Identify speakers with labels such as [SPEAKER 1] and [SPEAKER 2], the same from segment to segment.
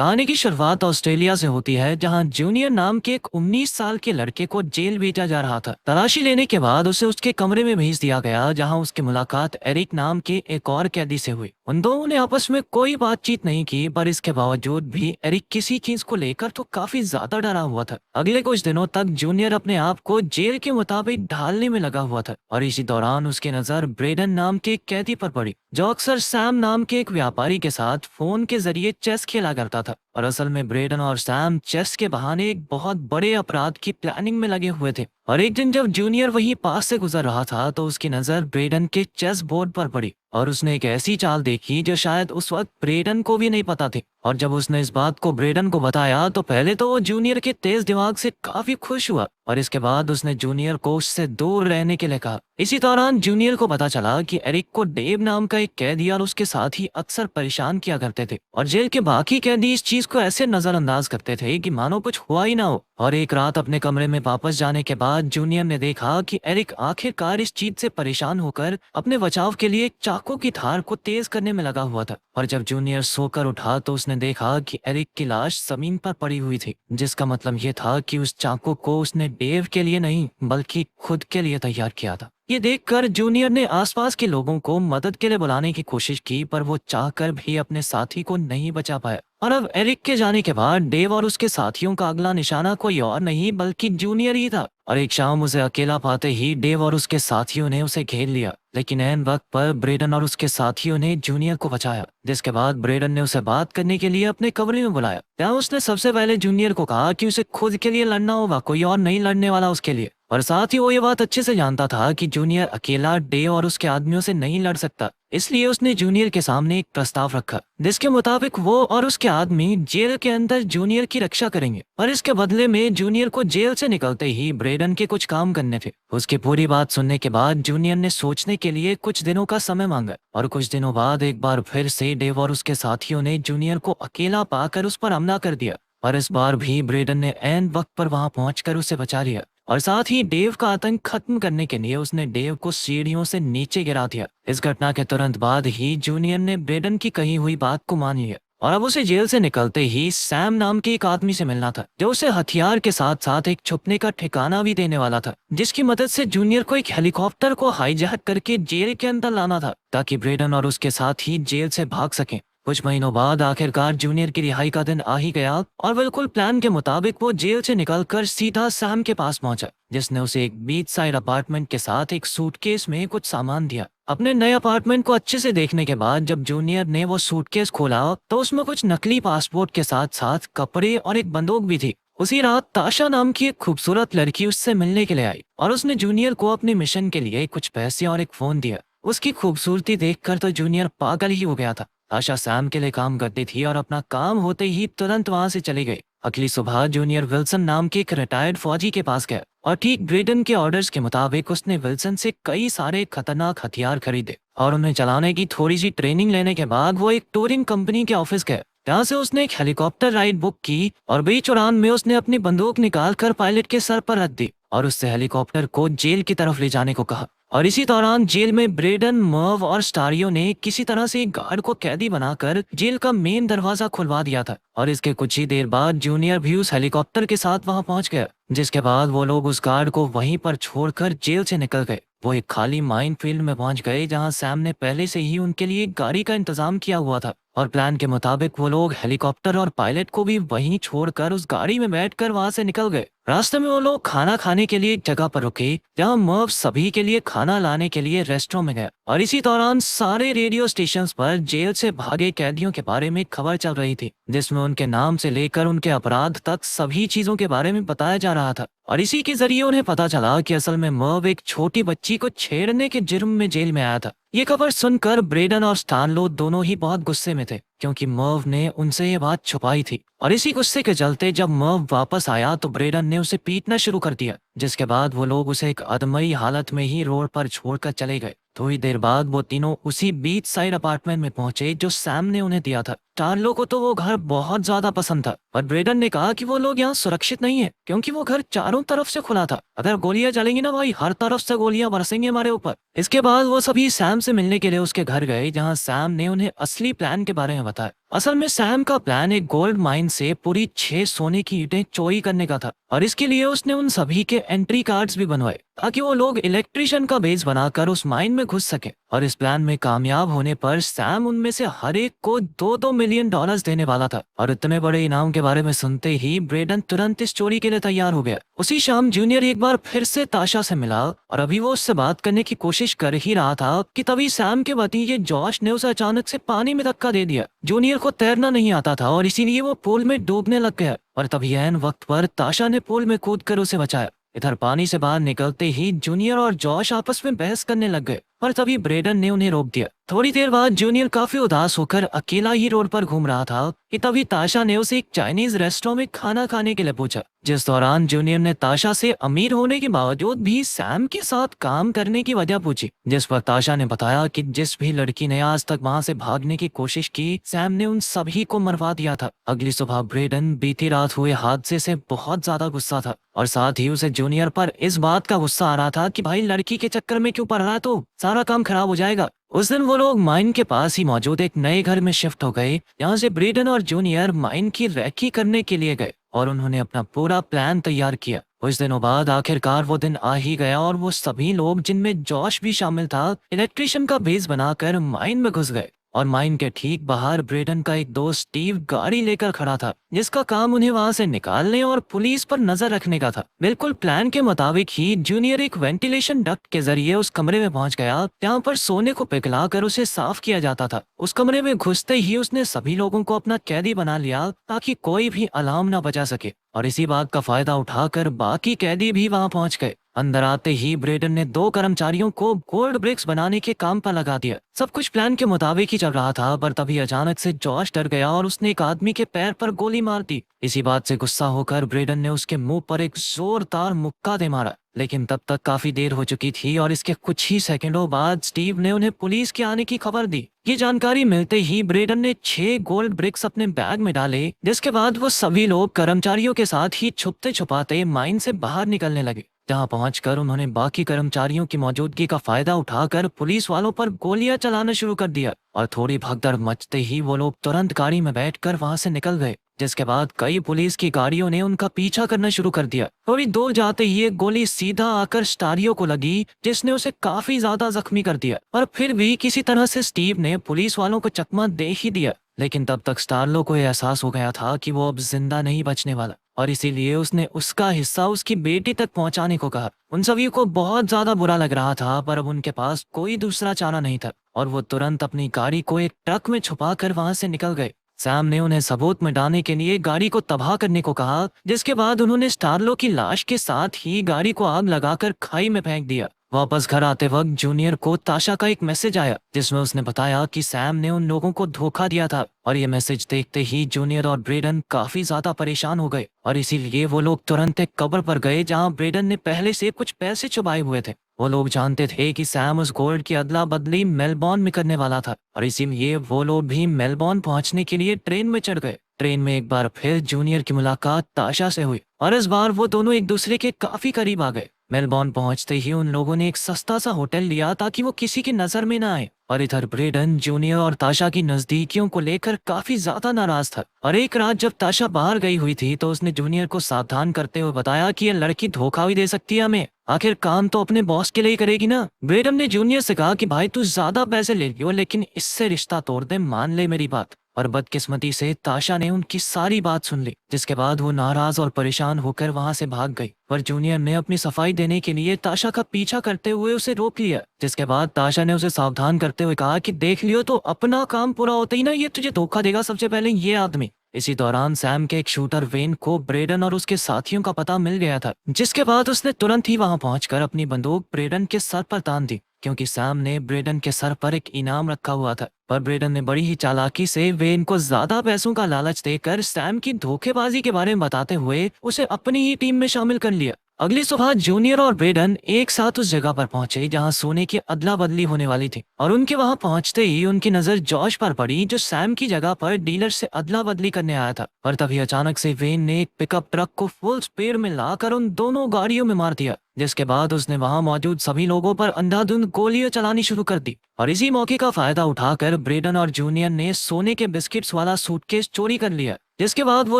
[SPEAKER 1] कहानी की शुरुआत ऑस्ट्रेलिया से होती है, जहां जूनियर नाम के एक 19 साल के लड़के को जेल भेजा जा रहा था। तलाशी लेने के बाद उसे उसके कमरे में भेज दिया गया, जहां उसकी मुलाकात एरिक नाम के एक और कैदी से हुई। उन दोनों ने आपस में कोई बातचीत नहीं की, पर इसके बावजूद भी एरिक किसी चीज को लेकर तो काफी ज्यादा डरा हुआ था। अगले कुछ दिनों तक जूनियर अपने आप को जेल के मुताबिक ढालने में लगा हुआ था, और इसी दौरान उसकी नजर ब्रेडन नाम के एक कैदी पर पड़ी, जो अक्सर सैम नाम के एक व्यापारी के साथ फोन के जरिए चेस खेला करता था। और असल में ब्रेडन और सैम चेस के बहाने एक बहुत बड़े अपराध की प्लानिंग में लगे हुए थे। और एक दिन जब जूनियर वहीं पास से गुजर रहा था, तो उसकी नजर ब्रेडन के चेस बोर्ड पर पड़ी, और उसने एक ऐसी चाल देखी जो शायद उस वक्त ब्रेडन को भी नहीं पता थी। और जब उसने इस बात को ब्रेडन को बताया, तो पहले तो वो जूनियर के तेज दिमाग से काफी खुश हुआ, और इसके बाद उसने जूनियर को उससे दूर रहने के लिए कहा। इसी दौरान जूनियर को पता चला कि एरिक को डेव नाम का एक कैदी और उसके साथी अक्सर परेशान किया करते थे, और जेल के बाकी कैदी इस चीज को ऐसे नजरअंदाज करते थे कि मानो कुछ हुआ ही ना हो। और एक रात अपने कमरे में वापस जाने के बाद जूनियर ने देखा कि एरिक आखिरकार इस चीज से परेशान होकर अपने बचाव के लिए एक चाकू की धार को तेज करने में लगा हुआ था। और जब जूनियर सोकर उठा, तो उसने देखा कि एरिक की लाश जमीन पर पड़ी हुई थी, जिसका मतलब ये था कि उस चाकू को उसने डेव के लिए नहीं बल्कि खुद के लिए तैयार किया था। ये देखकर जूनियर ने आसपास के लोगों को मदद के लिए बुलाने की कोशिश की, पर वो चाहकर भी अपने साथी को नहीं बचा पाया। और अब एरिक के जाने के बाद डेव और उसके साथियों का अगला निशाना कोई और नहीं बल्कि जूनियर ही था। और एक शाम उसे अकेला पाते ही डेव और उसके साथियों ने उसे घेर लिया, लेकिन ऐन वक्त पर ब्रेडन और उसके साथियों ने जूनियर को बचाया, जिसके बाद ब्रेडन ने उसे बात करने के लिए अपने कमरे में बुलाया। ત્યાં उसने सबसे पहले जूनियर को कहा कि उसे खुद के लिए लड़ना होगा, कोई और नहीं लड़ने वाला उसके लिए। और साथ ही वो ये बात अच्छे से जानता था कि जूनियर अकेला डेव और उसके आदमियों से नहीं लड़ सकता, इसलिए उसने जूनियर के सामने एक प्रस्ताव रखा, जिसके मुताबिक वो और उसके आदमी जेल के अंदर जूनियर की रक्षा करेंगे, और इसके बदले में जूनियर को जेल से निकलते ही ब्रेडन के कुछ काम करने थे। उसकी पूरी बात सुनने के बाद जूनियर ने सोचने के लिए कुछ दिनों का समय मांगा, और कुछ दिनों बाद एक बार फिर से डेव और उसके साथियों ने जूनियर को अकेला पाकर उस पर हमला कर दिया। और इस बार भी ब्रेडन ने ऐन वक्त पर वहां पहुंचकर उसे बचा लिया, और साथ ही डेव का आतंक खत्म करने के लिए उसने डेव को सीढ़ियों से नीचे गिरा दिया। इस घटना के तुरंत बाद ही जूनियर ने ब्रेडन की कही हुई बात को मान लिया, और अब उसे जेल से निकलते ही सैम नाम के एक आदमी से मिलना था, जो उसे हथियार के साथ साथ एक छुपने का ठिकाना भी देने वाला था, जिसकी मदद से जूनियर को एक हेलीकॉप्टर को हाईजैक करके जेल के अंदर लाना था, ताकि ब्रेडन और उसके साथ ही जेल से भाग सकें। कुछ महीनों बाद आखिरकार जूनियर की रिहाई का दिन आ ही गया, और बिल्कुल प्लान के मुताबिक वो जेल से निकलकर सीधा सैम के पास पहुंचा, जिसने उसे एक बीच साइड अपार्टमेंट के साथ एक सूटकेस में कुछ सामान दिया। अपने नए अपार्टमेंट को अच्छे से देखने के बाद जब जूनियर ने वो सूटकेस खोला, तो उसमें कुछ नकली पासपोर्ट के साथ साथ कपड़े और एक बंदूक भी थी। उसी रात ताशा नाम की एक खूबसूरत लड़की उससे मिलने के लिए आई, और उसने जूनियर को अपने मिशन के लिए कुछ पैसे और एक फोन दिया। उसकी खूबसूरती देखकर तो जूनियर पागल ही हो गया था। आशा सैम के लिए काम करती थी, और अपना काम होते ही तुरंत वहां से चली गई। अगली सुबह जूनियर विल्सन नाम के एक रिटायर्ड फौजी के पास गया, और ठीक ब्रेडन के ऑर्डर्स के मुताबिक उसने विल्सन से कई सारे खतरनाक हथियार खरीदे, और उन्हें चलाने की थोड़ी सी ट्रेनिंग लेने के बाद वो एक टूरिंग कंपनी के ऑफिस गया। यहाँ से उसने एक हेलीकॉप्टर राइड बुक की, और बीच उड़ान में उसने अपनी बंदूक निकाल कर पायलट के सर पर रख दी, और उससे हेलीकॉप्टर को जेल की तरफ ले जाने को कहा। और इसी दौरान जेल में ब्रेडन, मर्व और स्टारियो ने किसी तरह से एक गार्ड को कैदी बनाकर जेल का मेन दरवाजा खुलवा दिया था। और इसके कुछ ही देर बाद जूनियर भी उस हेलीकॉप्टर के साथ वहां पहुंच गया, जिसके बाद वो लोग उस गार्ड को वहीं पर छोड़कर जेल से निकल गए। वो एक खाली माइन फील्ड में पहुंच गए, जहां सैम ने पहले से ही उनके लिए एक गाड़ी का इंतजाम किया हुआ था, और प्लान के मुताबिक वो लोग हेलीकॉप्टर और पायलट को भी वहीं छोड़कर उस गाड़ी में बैठकर वहां से निकल गए। रास्ते में वो लोग खाना खाने के लिए एक जगह पर रुके, जहां मर्व सभी के लिए खाना लाने के लिए रेस्टोरेंट में गया। और इसी दौरान सारे रेडियो स्टेशंस पर जेल से भागे कैदियों के बारे में खबर चल रही थी, जिसमें उनके नाम से लेकर उनके अपराध तक सभी चीजों के बारे में बताया जा रहा था। और इसी के जरिए उन्हें पता चला कि असल में मर्व एक छोटी बच्ची को छेड़ने के जुर्म में जेल में आया था। ये खबर सुनकर ब्रेडन और स्टानलो दोनों ही बहुत गुस्से में थे, क्योंकि मर्व ने उनसे ये बात छुपाई थी। और इसी गुस्से के चलते जब मर्व वापस आया, तो ब्रेडन ने उसे पीटना शुरू कर दिया, जिसके बाद वो लोग उसे एक अधमरी हालत में ही रोड पर छोड़कर चले गए। थोड़ी देर बाद वो तीनों उसी बीच साइड अपार्टमेंट में पहुंचे जो सैम ने उन्हें दिया था। टार्लो को तो वो घर बहुत ज्यादा पसंद था, पर ब्रेडन ने कहा कि वो लोग यहाँ सुरक्षित नहीं है, क्योंकि वो घर चारों तरफ से खुला था। अगर गोलियां चलेंगी ना भाई, हर तरफ से गोलियां बरसेंगी हमारे ऊपर। इसके बाद वो सभी सैम से मिलने के लिए उसके घर गए, जहां सैम ने उन्हें असली प्लान के बारे में बताया। असल में सैम का प्लान एक गोल्ड माइन से पूरी 6 सोने की ईंटें चोरी करने का था, और इसके लिए उसने उन सभी के एंट्री कार्ड्स भी बनवाए ताकि वो लोग इलेक्ट्रिशियन का बेस बनाकर उस माइन में घुस सके। और इस प्लान में कामयाब होने पर सैम उनमें से हर एक को 2-2 मिलियन डॉलर्स देने वाला था। और इतने बड़े इनाम के बारे में सुनते ही ब्रेडन तुरंत इस चोरी के लिए तैयार हो गया। उसी शाम जूनियर एक बार फिर से ताशा से मिला, और अभी वो उससे बात करने की कोशिश कर ही रहा था कि तभी सैम के भतीजे जॉश ने उसे अचानक से पानी में धक्का दे दिया। जूनियर को तैरना नहीं आता था और इसीलिए वो पूल में डूबने लग गया, और तभी ऐन वक्त पर ताशा ने पूल में कूदकर उसे बचाया। इधर पानी से बाहर निकलते ही जूनियर और जॉश आपस में बहस करने लग गए, पर तभी ब्रेडन ने उन्हें रोक दिया। थोड़ी देर बाद जूनियर काफी उदास होकर अकेला ही रोड पर घूम रहा था कि तभी ताशा ने उसे एक चाइनीज रेस्टोरेंट में खाना खाने के लिए पूछा, जिस दौरान जूनियर ने ताशा से अमीर होने के बावजूद भी सैम के साथ काम करने की वजह पूछी, जिस पर ताशा ने बताया कि जिस भी लड़की ने आज तक वहां से भागने की कोशिश की, सैम ने उन सभी को मरवा दिया था। अगली सुबह ब्रेडन बीती रात हुए हादसे से बहुत ज्यादा गुस्सा था, और साथ ही उसे जूनियर पर इस बात का गुस्सा आ रहा था कि भाई लड़की के चक्कर में क्यों पड़ रहा है, तो सारा काम खराब हो जाएगा। उस दिन वो लोग माइन के पास ही मौजूद एक नए घर में शिफ्ट हो गए, यहाँ से ब्रेडन और जूनियर माइन की रेकी करने के लिए गए और उन्होंने अपना पूरा प्लान तैयार किया। कुछ दिनों बाद आखिरकार वो दिन आ ही गया और वो सभी लोग, जिनमें जॉश भी शामिल था, इलेक्ट्रिशियन का बेस बनाकर माइन में घुस गए। और माइन के ठीक बाहर ब्रेडन का एक दोस्त स्टीव गाड़ी लेकर खड़ा था, जिसका काम उन्हें वहां से निकालने और पुलिस पर नजर रखने का था। बिल्कुल प्लान के मुताबिक ही जूनियर एक वेंटिलेशन डक्ट के जरिए उस कमरे में पहुंच गया जहाँ पर सोने को पिघलाकर उसे साफ किया जाता था। उस कमरे में घुसते ही उसने सभी लोगों को अपना कैदी बना लिया ताकि कोई भी अलार्म न बजा सके, और इसी बात का फायदा उठाकर बाकी कैदी भी वहां पहुंच गए। अंदर आते ही ब्रेडन ने 2 कर्मचारियों को गोल्ड ब्रिक्स बनाने के काम पर लगा दिया। सब कुछ प्लान के मुताबिक ही चल रहा था, पर तभी अचानक से जॉश डर गया और उसने एक आदमी के पैर पर गोली मार दी। इसी बात से गुस्सा होकर ब्रेडन ने उसके मुंह पर एक जोरदार मुक्का दे मारा, लेकिन तब तक काफी देर हो चुकी थी और इसके कुछ ही सेकंडों बाद स्टीव ने उन्हें पुलिस के आने की खबर दी। ये जानकारी मिलते ही ब्रेडन ने 6 गोल्ड ब्रिक्स अपने बैग में डाले, जिसके बाद वो सभी लोग कर्मचारियों के साथ ही छुपते छुपाते माइन से बाहर निकलने लगे। जहां पहुंचकर उन्होंने बाकी कर्मचारियों की मौजूदगी का फायदा उठाकर पुलिस वालों पर गोलियां चलाना शुरू कर दिया, और थोड़ी भगदड़ मचते ही वो लोग तुरंत गाड़ी में बैठकर वहां से निकल गए, जिसके बाद कई पुलिस की गाड़ियों ने उनका पीछा करना शुरू कर दिया। थोड़ी दूर जाते ही एक गोली सीधा आकर स्टारियो को लगी, जिसने उसे काफी ज्यादा जख्मी कर दिया। पर फिर भी किसी तरह से स्टीव ने पुलिस वालों को चकमा दे ही दिया, लेकिन तब तक स्टारलो को यह एहसास हो गया था कि वो अब जिंदा नहीं बचने वाला, और इसीलिए उसने उसका हिस्सा उसकी बेटी तक पहुंचाने को कहा। उन सभी को बहुत ज्यादा बुरा लग रहा था, पर अब उनके पास कोई दूसरा चारा नहीं था, और वो तुरंत अपनी गाड़ी को एक ट्रक में छुपाकर वहां से निकल गए। सैम ने उन्हें सबूत मिटाने के लिए गाड़ी को तबाह करने को कहा, जिसके बाद उन्होंने स्टारलो की लाश के साथ ही गाड़ी को आग लगाकर खाई में फेंक दिया। वापस घर आते वक्त जूनियर को ताशा का एक मैसेज आया, जिसमें उसने बताया कि सैम ने उन लोगों को धोखा दिया था, और ये मैसेज देखते ही जूनियर और ब्रेडन काफी ज्यादा परेशान हो गए, और इसीलिए वो लोग तुरंत एक कब्र पर गए जहां ब्रेडन ने पहले से कुछ पैसे छुपाए हुए थे। वो लोग जानते थे कि सैम उस गोल्ड की अदला बदली मेलबॉर्न में करने वाला था, और इसीलिए वो लोग भी मेलबॉर्न पहुंचने के लिए ट्रेन में चढ़ गए। ट्रेन में एक बार फिर जूनियर की मुलाकात ताशा से हुई, और इस बार वो दोनों एक दूसरे के काफी करीब आ गए। मेलबॉर्न पहुंचते ही उन लोगों ने एक सस्ता सा होटल लिया ताकि वो किसी की नजर में ना आए, और इधर ब्रेडन जूनियर और ताशा की नजदीकियों को लेकर काफी ज्यादा नाराज था। और एक रात जब ताशा बाहर गई हुई थी तो उसने जूनियर को सावधान करते हुए बताया कि ये लड़की धोखा भी दे सकती है हमें, आखिर काम तो अपने बॉस के लिए ही करेगी ना। ब्रेडन ने जूनियर से कहा कि भाई तू ज्यादा पैसे ले लियो, लेकिन इससे रिश्ता तोड़ दे, मान ले मेरी बात। और बदकिस्मती से ताशा ने उनकी सारी बात सुन ली, जिसके बाद वो नाराज और परेशान होकर वहां से भाग गई। पर जूनियर ने अपनी सफाई देने के लिए ताशा का पीछा करते हुए उसे रोक लिया, जिसके बाद ताशा ने उसे सावधान करते हुए कहा कि देख लियो तो अपना काम पूरा होते ही ना ये तुझे धोखा देगा, सबसे पहले ये आदमी। इसी दौरान सैम के एक शूटर वेन को ब्रेडन और उसके साथियों का पता मिल गया था, जिसके बाद उसने तुरंत ही वहां पहुंचकर अपनी बंदूक ब्रेडन के सर पर तान दी, क्योंकि सैम ने ब्रेडन के सर पर एक इनाम रखा हुआ था। पर ब्रेडन ने बड़ी ही चालाकी से वेन को ज्यादा पैसों का लालच देकर सैम की धोखेबाजी के बारे में बताते हुए उसे अपनी ही टीम में शामिल कर लिया। अगली सुबह जूनियर और ब्रेडन एक साथ उस जगह पर पहुंचे जहां सोने की अदला बदली होने वाली थी, और उनके वहां पहुंचते ही उनकी नजर जॉश पर पड़ी, जो सैम की जगह पर डीलर से अदला बदली करने आया था। पर तभी अचानक से वेन ने एक पिकअप ट्रक को फुल स्पीड में लाकर उन दोनों गाड़ियों में मार दिया, जिसके बाद उसने वहां मौजूद सभी लोगों पर अंधाधुंध गोलियां चलानी शुरू कर दी। और इसी मौके का फायदा उठाकर ब्रेडन और जूनियर ने सोने के बिस्किट्स वाला सूटकेस चोरी कर लिया। जिसके बाद वो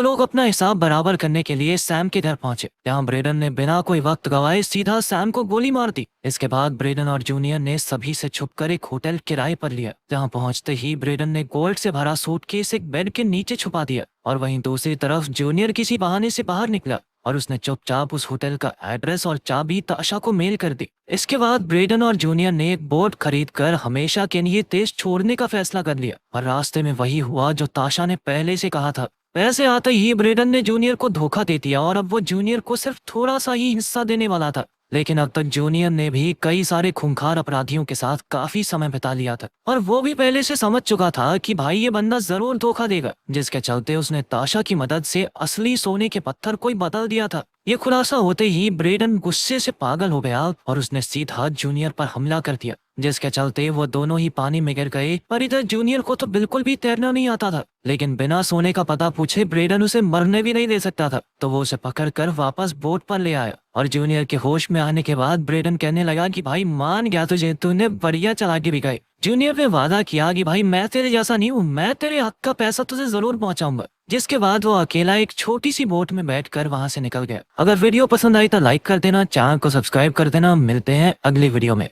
[SPEAKER 1] लोग अपना हिसाब बराबर करने के लिए सैम के घर पहुंचे, जहां ब्रेडन ने बिना कोई वक्त गवाए सीधा सैम को गोली मार दी। इसके बाद ब्रेडन और जूनियर ने सभी से छुपकर एक होटल किराए पर लिया, जहां पहुंचते ही ब्रेडन ने गोल्ड से भरा सूटकेस एक बेड के नीचे छुपा दिया। और वहीं दूसरी तरफ जूनियर किसी बहाने से बाहर निकला और उसने चुपचाप उस होटल का एड्रेस और चाबी ताशा को मेल कर दी। इसके बाद ब्रेडन और जूनियर ने एक बोट खरीद कर हमेशा के लिए देश छोड़ने का फैसला कर लिया। और रास्ते में वही हुआ जो ताशा ने पहले से कहा था। पैसे आते ही ब्रेडन ने जूनियर को धोखा दे दिया और अब वो जूनियर को सिर्फ थोड़ा सा ही हिस्सा देने वाला था। लेकिन अब तक जूनियर ने भी कई सारे खूंखार अपराधियों के साथ काफी समय बिता लिया था और वो भी पहले से समझ चुका था कि भाई ये बंदा जरूर धोखा देगा, जिसके चलते उसने ताशा की मदद से असली सोने के पत्थर को ही बदल दिया था। ये खुलासा होते ही ब्रेडन गुस्से से पागल हो गया और उसने सीधा जूनियर पर हमला कर दिया, जिसके चलते वो दोनों ही पानी में गिर गए। पर इधर जूनियर को तो बिल्कुल भी तैरना नहीं आता था, लेकिन बिना सोने का पता पूछे ब्रेडन उसे मरने भी नहीं दे सकता था, तो वो उसे पकड़कर वापस बोट पर ले आया। और जूनियर के होश में आने के बाद ब्रेडन कहने लगा कि भाई मान गया तुझे, तूने बढ़िया चालाकी दिखाई। जूनियर ने वादा किया कि भाई मैं तेरे जैसा नहीं हूँ, मैं तेरे हक का पैसा तुझे जरूर पहुंचाऊंगा। जिसके बाद वो अकेला एक छोटी सी बोट में बैठकर वहां से निकल गया। अगर वीडियो पसंद आई तो लाइक कर देना, चैनल को सब्सक्राइब कर देना। मिलते हैं अगली वीडियो में।